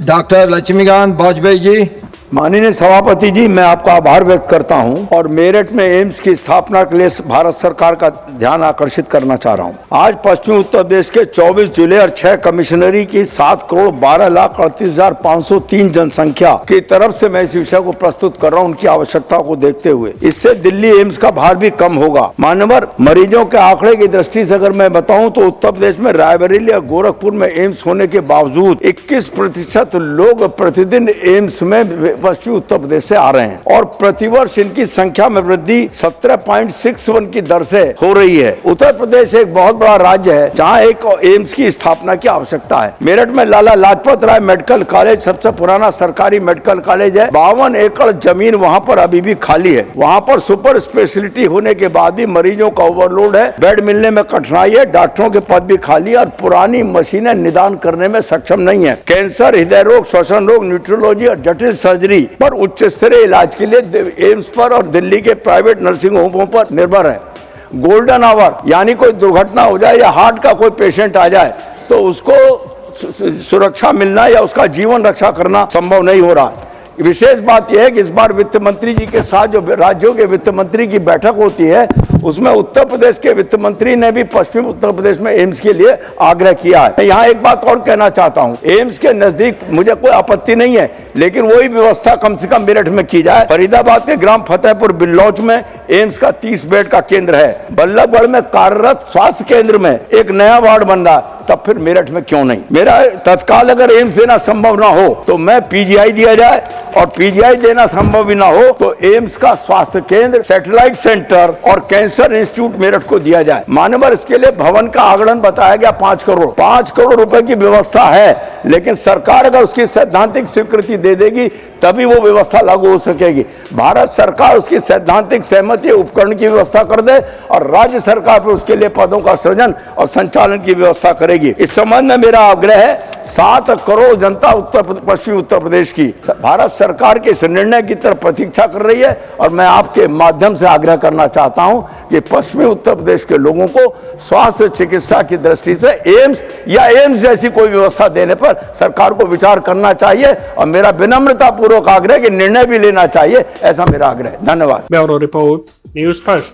Doctor Laxmikant Vajpayee ji. माननीय सभापति जी, मैं आपका आभार व्यक्त करता हूं और मेरठ में एम्स की स्थापना के लिए भारत सरकार का ध्यान आकर्षित करना चाह रहा हूं। आज पश्चिमी उत्तर प्रदेश के 24 जिले और 6 कमिश्नरी की 7,12,38,503 जनसंख्या की तरफ से मैं इस विषय को प्रस्तुत कर रहा हूं, उनकी आवश्यकता को देखते हुए। इससे दिल्ली एम्स का भार भी कम होगा। मानवर मरीजों के आंकड़े की दृष्टि से अगर मैं बताऊं तो उत्तर प्रदेश में रायबरेली और गोरखपुर में एम्स होने के बावजूद 21% लोग प्रतिदिन एम्स में पश्चिमी उत्तर प्रदेश से आ रहे हैं और प्रतिवर्ष इनकी संख्या में वृद्धि 17.61 की दर से हो रही है। उत्तर प्रदेश एक बहुत बड़ा राज्य है जहां एक एम्स की स्थापना की आवश्यकता है। मेरठ में लाला लाजपत राय मेडिकल कॉलेज सबसे पुराना सरकारी मेडिकल कॉलेज है। 52 एकड़ जमीन वहां पर अभी भी खाली है। वहां पर सुपर स्पेशलिटी होने के बाद भी मरीजों का ओवरलोड है, बेड मिलने में कठिनाई है, डॉक्टरों के पद भी खाली और पुरानी मशीनें निदान करने में सक्षम नहीं है। कैंसर, हृदय रोग, श्वसन रोग, न्यूट्रोलॉजी और जटिल सर्जरी पर उच्च स्तरीय इलाज के लिए एम्स पर और दिल्ली के प्राइवेट नर्सिंग होमों पर निर्भर है। गोल्डन आवर यानी कोई दुर्घटना हो जाए या हार्ट का कोई पेशेंट आ जाए तो उसको सुरक्षा मिलना या उसका जीवन रक्षा करना संभव नहीं हो रहा। विशेष बात यह है कि इस बार वित्त मंत्री जी के साथ जो राज्यों के वित्त मंत्री की बैठक होती है उसमें उत्तर प्रदेश के वित्त मंत्री ने भी पश्चिम उत्तर प्रदेश में एम्स के लिए आग्रह किया है। यहाँ एक बात और कहना चाहता हूँ, एम्स के नजदीक मुझे कोई आपत्ति नहीं है, लेकिन वही व्यवस्था कम से कम मेरठ में की जाए। फरीदाबाद के ग्राम फतेहपुर बिल्लौच में एम्स का 30 बेड का केंद्र है। बल्लभगढ़ में कार्यरत स्वास्थ्य केंद्र में एक नया वार्ड बन रहा है, तब फिर मेरठ में क्यों नहीं? मेरा तत्काल अगर एम्स देना संभव ना हो तो मैं पीजीआई दिया जाए और पीजीआई देना संभव भी ना हो तो एम्स का स्वास्थ्य केंद्र, सैटेलाइट सेंटर और कैंसर इंस्टीट्यूट मेरठ को दिया जाए। मानवर इसके लिए भवन का आगणन बताया गया 5 करोड़। 5 करोड़ रुपए की व्यवस्था है, लेकिन सरकार अगर उसकी सैद्धांतिक स्वीकृति दे देगी तभी वो व्यवस्था लागू हो सकेगी। भारत सरकार उसकी सैद्धांतिक सहमति उपकरण की व्यवस्था कर दे और राज्य सरकार पर उसके लिए पदों का सृजन और संचालन की व्यवस्था करेगी। इस संबंध में मेरा आग्रह है, 7 करोड़ जनता पश्चिमी उत्तर प्रदेश की भारत सरकार के इस निर्णय की तरफ प्रतीक्षा कर रही है और मैं आपके माध्यम से आग्रह करना चाहता हूं कि पश्चिमी उत्तर प्रदेश के लोगों को स्वास्थ्य चिकित्सा की दृष्टि से एम्स या एम्स जैसी कोई व्यवस्था देने पर सरकार को विचार करना चाहिए और मेरा विनम्रता पूर्वक आग्रह कि निर्णय भी लेना चाहिए, ऐसा मेरा आग्रह है। धन्यवाद। Bureau report, news first.